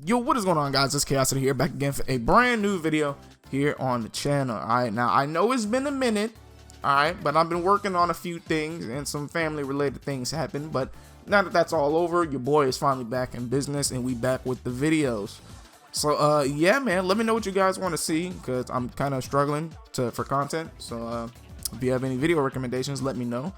Yo, what is going on, guys? It's Khaosity here, back again for a brand new video here on the channel. Alright, now I know it's been a minute, alright, but I've been working on a few things and some family related things happened. But now that that's all over, your boy is finally back in business and we back with the videos. So yeah, man, let me know what you guys want to see, because I'm kind of struggling for content. So if you have any video recommendations, let me know.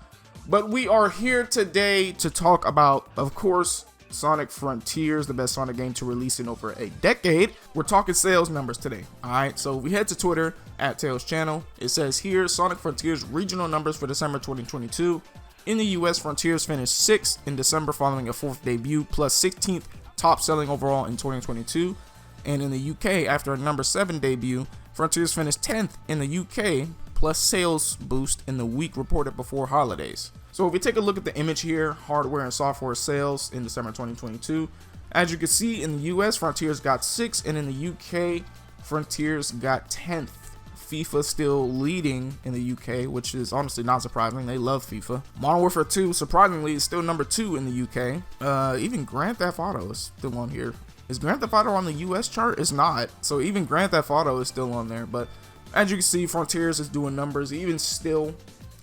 But we are here today to talk about, of course, Sonic Frontiers, the best Sonic game to release in over a decade. We're talking sales numbers today. Alright, so we head to Twitter at Tails Channel. It says here, Sonic Frontiers regional numbers for December 2022. In the US, Frontiers finished 6th in December following a 4th debut, plus 16th top selling overall in 2022. And in the UK, after a number 7 debut, Frontiers finished 10th in the UK, plus sales boost in the week reported before holidays. So if we take a look at the image here, hardware and software sales in December 2022, as you can see, in the US, Frontiers got 6th, and in the UK, Frontiers got 10th. FIFA still leading in the UK, which is honestly not surprising. They love FIFA. Modern Warfare 2, surprisingly, is still number 2 in the UK. Even Grand Theft Auto is still on here. Is Grand Theft Auto on the US chart? It's not. So even Grand Theft Auto is still on there. But as you can see, Frontiers is doing numbers.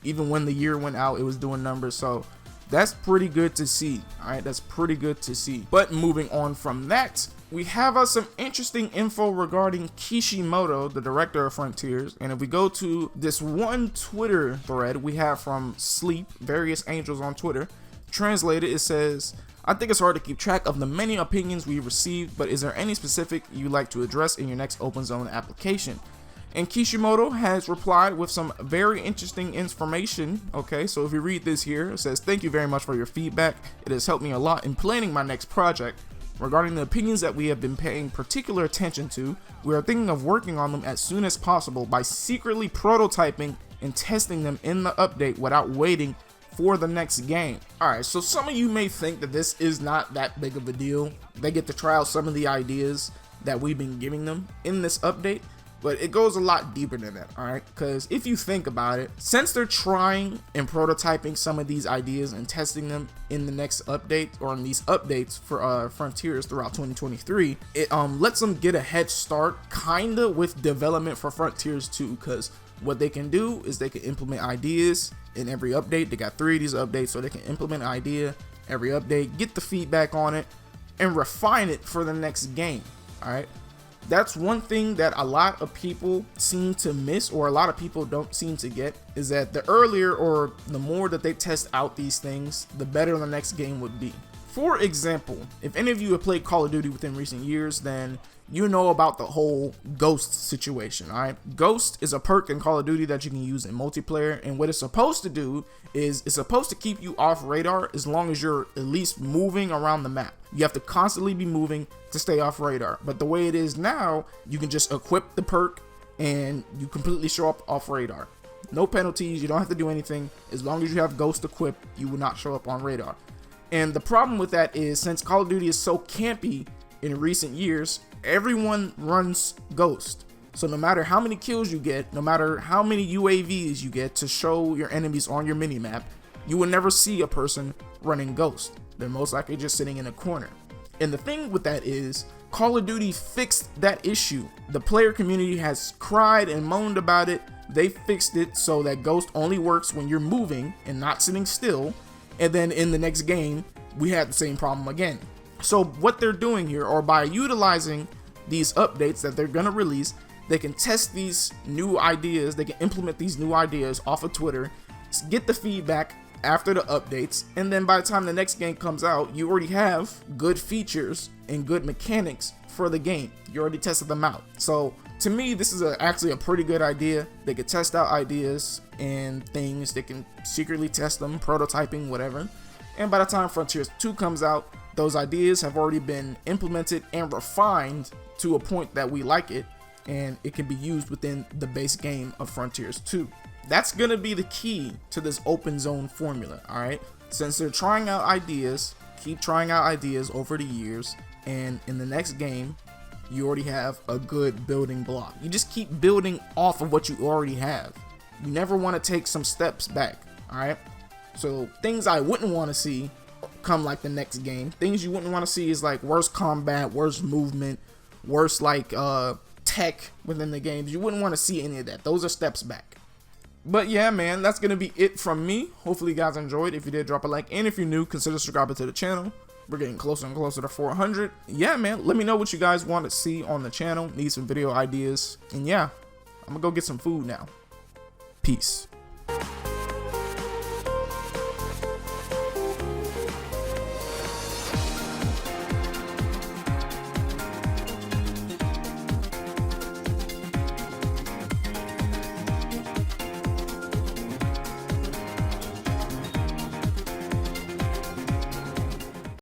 Even when the year went out, it was doing numbers. So that's pretty good to see. All right, that's pretty good to see. But moving on from that, we have some interesting info regarding Kishimoto, the director of Frontiers. And if we go to this one Twitter thread we have from Sleep, Various Angels on Twitter, translated, it says, I think it's hard to keep track of the many opinions we received, but is there any specific you'd like to address in your next open zone application? And Kishimoto has replied with some very interesting information. Okay, so if you read this here, it says, thank you very much for your feedback. It has helped me a lot in planning my next project. Regarding the opinions that we have been paying particular attention to, we are thinking of working on them as soon as possible by secretly prototyping and testing them in the update without waiting for the next game. Alright, so some of you may think that this is not that big of a deal. They get to try out some of the ideas that we've been giving them in this update. But it goes a lot deeper than that, alright? Because if you think about it, since they're trying and prototyping some of these ideas and testing them in the next update, or in these updates for Frontiers throughout 2023, it lets them get a head start kinda with development for Frontiers 2, because what they can do is they can implement ideas in every update. They got 3 of these updates, so they can implement an idea every update, get the feedback on it, and refine it for the next game, alright? That's one thing that a lot of people seem to miss, or a lot of people don't seem to get, is that the earlier or the more that they test out these things, the better the next game would be. For example, if any of you have played Call of Duty within recent years, then you know about the whole Ghost situation, alright? Ghost is a perk in Call of Duty that you can use in multiplayer, and what it's supposed to do is it's supposed to keep you off radar as long as you're at least moving around the map. You have to constantly be moving to stay off radar. But the way it is now, you can just equip the perk and you completely show up off radar. No penalties, you don't have to do anything. As long as you have Ghost equipped, you will not show up on radar. And the problem with that is, since Call of Duty is so campy in recent years, everyone runs Ghost. So no matter how many kills you get, no matter how many UAVs you get to show your enemies on your minimap, you will never see a person running Ghost. They're most likely just sitting in a corner. And the thing with that is, Call of Duty fixed that issue. The player community has cried and moaned about it. They fixed it so that Ghost only works when you're moving and not sitting still. And then in the next game, we had the same problem again. So what they're doing here, or by utilizing these updates that they're gonna release, they can test these new ideas, they can implement these new ideas off of Twitter, get the feedback after the updates, and then by the time the next game comes out, you already have good features and good mechanics for the game. You already tested them out. So to me, this is actually a pretty good idea. They could test out ideas and things, they can secretly test them, prototyping, whatever. And by the time Frontiers 2 comes out, those ideas have already been implemented and refined to a point that we like it, and it can be used within the base game of Frontiers 2. That's gonna be the key to this open zone formula, alright? Since they're trying out ideas, keep trying out ideas over the years, and in the next game, you already have a good building block. You just keep building off of what you already have. You never want to take some steps back, alright? So things I wouldn't want to see come like the next game. Things you wouldn't want to see is like worse combat, worse movement, worse like tech within the games. You wouldn't want to see any of that. Those are steps back. But yeah, man, that's gonna be it from me. Hopefully you guys enjoyed. If you did, drop a like, and if you're new, consider subscribing to the channel. We're getting closer and closer to 400. Yeah, man, let me know what you guys want to see on the channel. Need some video ideas. And yeah, I'm gonna go get some food now. Peace.